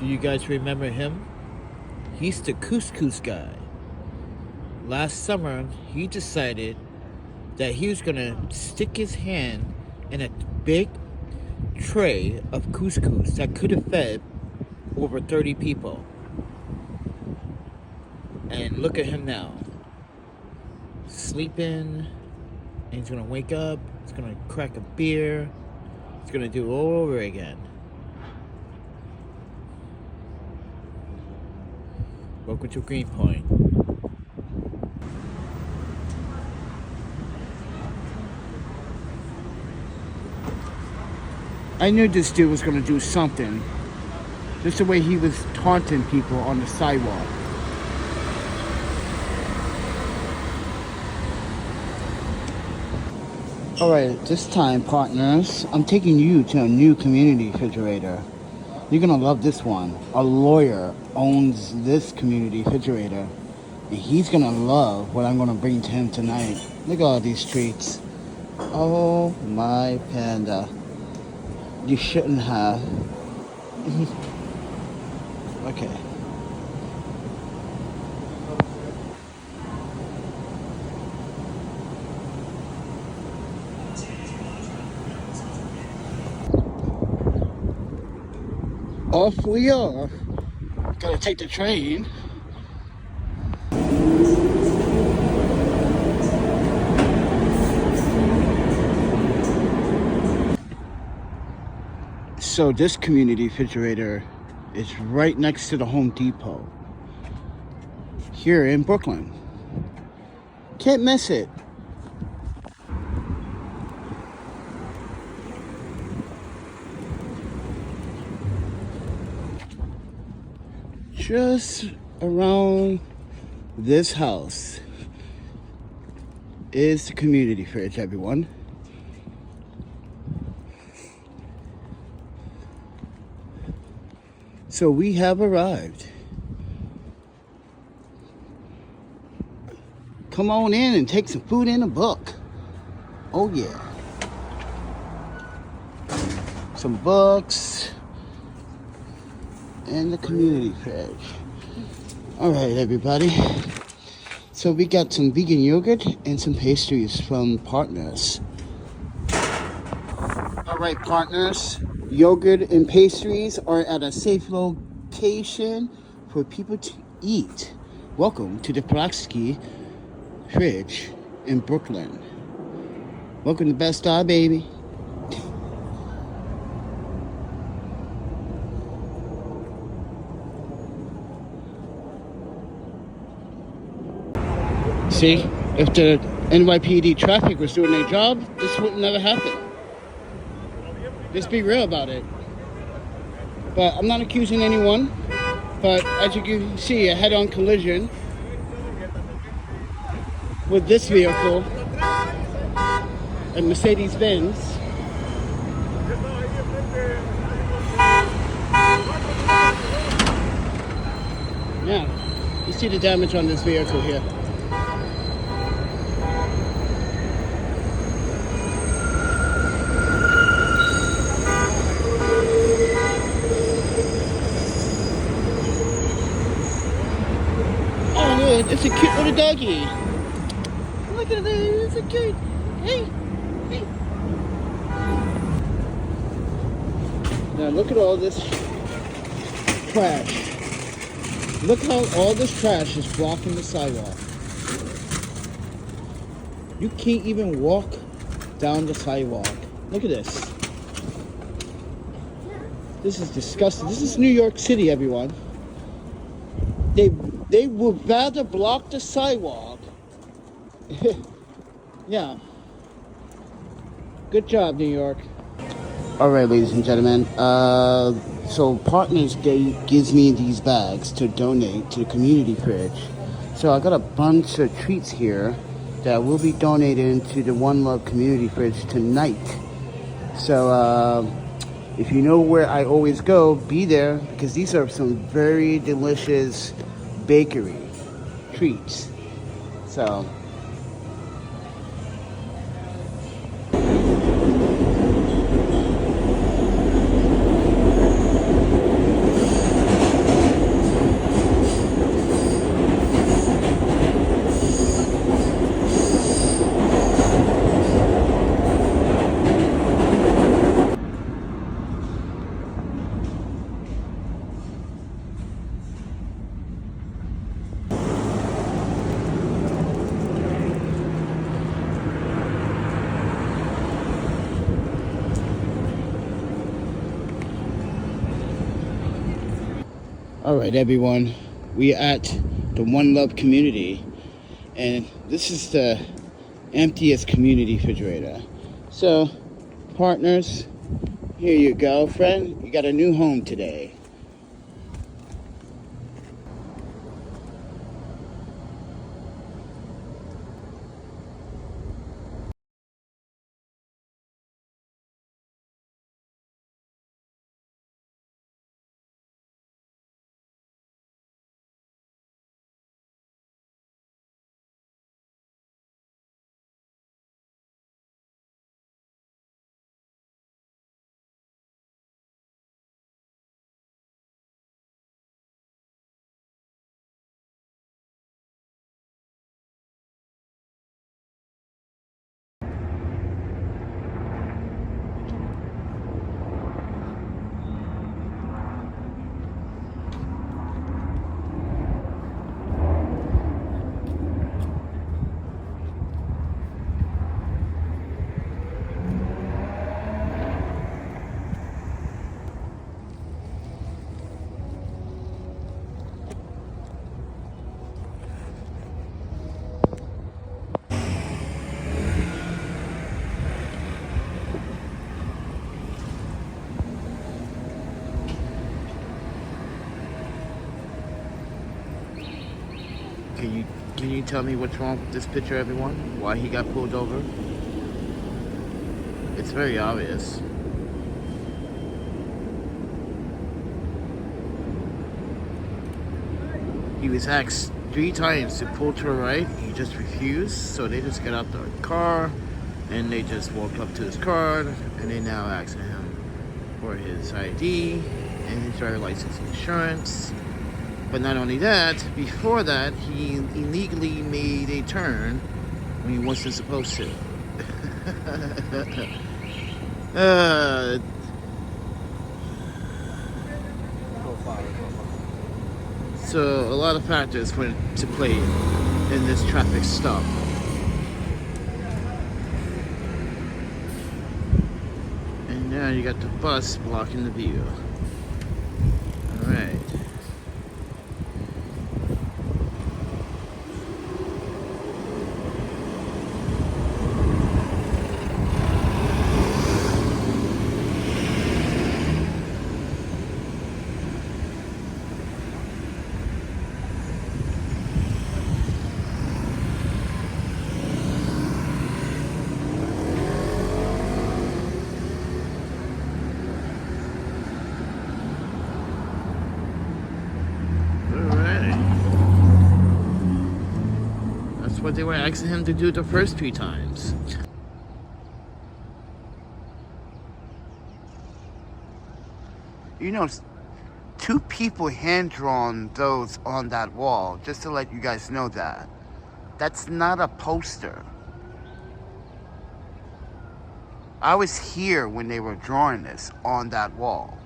Do you guys remember him? He's the couscous guy. Last summer, he decided that he was gonna stick his hand in a big tray of couscous that could have fed over 30 people. And look at him now. Sleeping, and he's gonna wake up, he's gonna crack a beer, he's gonna do it all over again. Welcome to Greenpoint. I knew this dude was gonna do something. Just the way he was taunting people on the sidewalk. Alright, this time, partners, I'm taking you to a new community refrigerator. You're gonna love this one. A lawyer owns this community refrigerator, and he's gonna love what I'm gonna bring to him tonight. Look at all these treats. Oh my panda. You shouldn't have. Okay. Off we are. Gotta take the train. So this community refrigerator is right next to the Home Depot here in Brooklyn. Can't miss it. Just around this house is the community fridge, everyone. So we have arrived. Come on in and take some food and a book. Oh yeah. Some books. And the community fridge. Alright everybody. So we got some vegan yogurt and some pastries from Partners. Alright partners. Yogurt and pastries are at a safe location for people to eat. Welcome to the Pulaski Fridge in Brooklyn. Welcome to Best Star, baby. See, if the NYPD traffic was doing their job, this would never happen. Let's be real about it. But I'm not accusing anyone. But as you can see, a head-on collision with this vehicle, a Mercedes-Benz. Yeah, you see the damage on this vehicle here. It's a cute little doggy. Look at it, it's a cute. Hey, hey. Now look at all this trash. Look how all this trash is blocking the sidewalk. You can't even walk down the sidewalk. Look at this. This is disgusting. This is New York City, everyone. They would rather block the sidewalk. Yeah. Good job, New York. All right, ladies and gentlemen. So Partners gives me these bags to donate to the community fridge. So I got a bunch of treats here that will be donated to the One Love community fridge tonight. So if you know where I always go, be there, because these are some very delicious bakery treats. So All right, everyone. We at the One Love community, and this is the emptiest community refrigerator. So, partners, here you go, friend. You got a new home today. Can you tell me what's wrong with this picture, everyone? Why he got pulled over? It's very obvious. He was asked 3 times to pull to the right. He just refused, so they just got out the car and they just walked up to his car and they now asking him for his ID and his driver's license and insurance. But not only that, before that, he illegally made a turn when he wasn't supposed to. So a lot of factors went to play in this traffic stop. And now you got the bus blocking the view. All right. What they were asking him to do the first 3 times. You know, 2 people hand-drawn those on that wall, just to let you guys know that. That's not a poster. I was here when they were drawing this on that wall.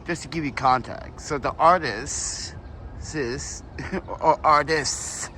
Just to give you context. So the artists, or artists,